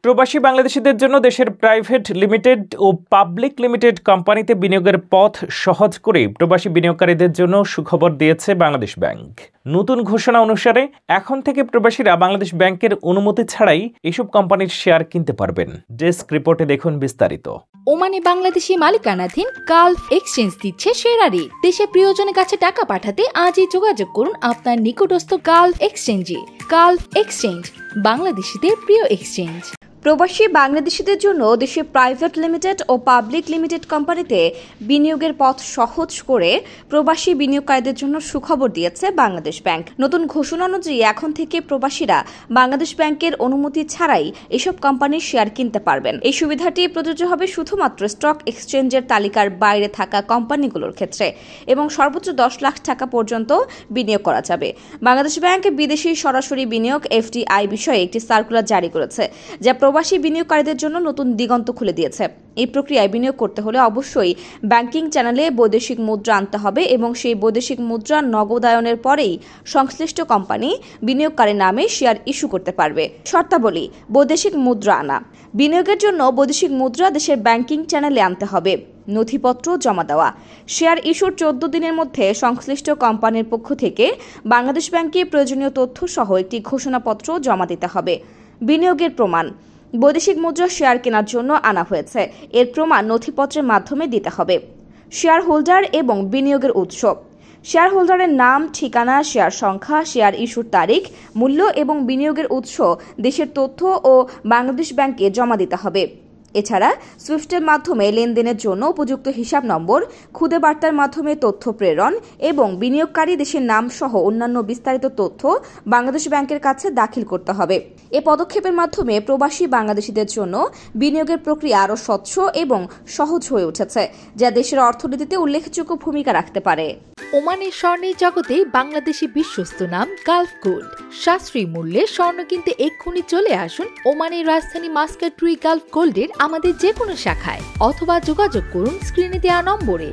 প্রবাসী বাংলাদেশিদের জন্য দেশের প্রাইভেট লিমিটেড ও পাবলিক লিমিটেড কোম্পানিতে বিনিয়োগের পথ সহজ করে প্রবাসী বিনিয়োগকারীদের জন্য সুখবর দিয়েছে বাংলাদেশ ব্যাংক। নতুন ঘোষণা অনুসারে এখন থেকে প্রবাসীরা বাংলাদেশ ব্যাংকের অনুমতি ছাড়াই এসব কোম্পানির শেয়ার কিনতে পারবেন। ডেস্ক রিপোর্টে দেখুন বিস্তারিত। ওমানে বাংলাদেশি মালিকানাধীন গালফ এক্সচেঞ্জ দিচ্ছে সেরা রেট। দেশের প্রিয়জনের কাছে টাকা পাঠাতে আজই যোগাযোগ করুন আপনার নিকটস্থ গালফ এক্সচেঞ্জে। গালফ এক্সচেঞ্জ, বাংলাদেশিদের প্রিয় এক্সচেঞ্জ। প্রবাসী বাংলাদেশিদের জন্য দেশের প্রাইভেট লিমিটেড ও পাবলিক লিমিটেড কোম্পানিতে বিনিয়োগের পথ সহজ করে প্রবাসী বিনিয়োগকারীদের জন্য সুখবর দিয়েছে বাংলাদেশ ব্যাংক। নতুন ঘোষণা অনুযায়ী এখন থেকে প্রবাসীরা বাংলাদেশ ব্যাংকের অনুমতি ছাড়াই এসব কোম্পানির শেয়ার কিনতে পারবেন। এই সুবিধাটি প্রযোজ্য হবে শুধুমাত্র স্টক এক্সচেঞ্জের তালিকার বাইরে থাকা কোম্পানিগুলোর ক্ষেত্রে এবং সর্বোচ্চ 10 লাখ টাকা পর্যন্ত বিনিয়োগ করা যাবে। বাংলাদেশ ব্যাংক বিদেশি সরাসরি বিনিয়োগ FDI বিষয়ে একটি সার্কুলার জারি করেছে, যা প্রবাসী বিনিয়োগকারীদের জন্য নতুন দিগন্ত খুলে দিয়েছে। এই প্রক্রিয়ায় বিনিয়োগ করতে হলে অবশ্যই ব্যাংকিং চ্যানেলে বৈদেশিক মুদ্রা আনতে হবে এবং সেই বৈদেশিক মুদ্রা নগদায়নের পরেই সংশ্লিষ্ট কোম্পানি বিনিয়োগকারীর নামে শেয়ার ইস্যু করতে পারবে। শর্তাবলী: বৈদেশিক মুদ্রা আনা। বিনিয়োগের জন্য বৈদেশিক মুদ্রা দেশের ব্যাংকিং চ্যানেলে আনতে হবে। নথিপত্র জমা দেওয়া: শেয়ার ইস্যুর 14 দিনের মধ্যে সংশ্লিষ্ট কোম্পানির পক্ষ থেকে বাংলাদেশ ব্যাংকে প্রয়োজনীয় তথ্য সহ একটি ঘোষণাপত্র জমা দিতে হবে। বিনিয়োগের প্রমাণ: বৈদেশিক মুদ্রা শেয়ার কেনার জন্য আনা হয়েছে, এর প্রমাণ নথিপত্রের মাধ্যমে দিতে হবে। শেয়ার হোল্ডার এবং বিনিয়োগের উৎস: শেয়ার হোল্ডারের নাম, ঠিকানা, শেয়ার সংখ্যা, শেয়ার ইস্যুর তারিখ, মূল্য এবং বিনিয়োগের উৎস দেশের তথ্য ও বাংলাদেশ ব্যাংকে জমা দিতে হবে। এছাড়া সুইফটের মাধ্যমে লেনদেনের জন্য উপযুক্ত হিসাব নম্বর, খুদে বার্তার মাধ্যমে তথ্য প্রেরণ এবং বিনিয়োগকারী দেশের নাম সহ অন্যান্য বিস্তারিত তথ্য বাংলাদেশ ব্যাংকের কাছে দাখিল করতে হবে। এ পদক্ষেপের মাধ্যমে প্রবাসী বাংলাদেশিদের জন্য বিনিয়োগের প্রক্রিয়া আরও স্বচ্ছ এবং সহজ হয়ে উঠেছে, যা দেশের অর্থনীতিতে উল্লেখযোগ্য ভূমিকা রাখতে পারে। ওমানের স্বর্ণের জগতে বাংলাদেশি বিশ্বস্ত নাম গালফ গোল্ড। সাশ্রয়ী মূল্যে স্বর্ণ কিনতে এক্ষুনি চলে আসুন ওমানের রাজধানী মাস্কাট গালফ গোল্ডের আমাদের যে কোনো শাখায় অথবা যোগাযোগ করুন স্ক্রিনে দেওয়া নম্বরে।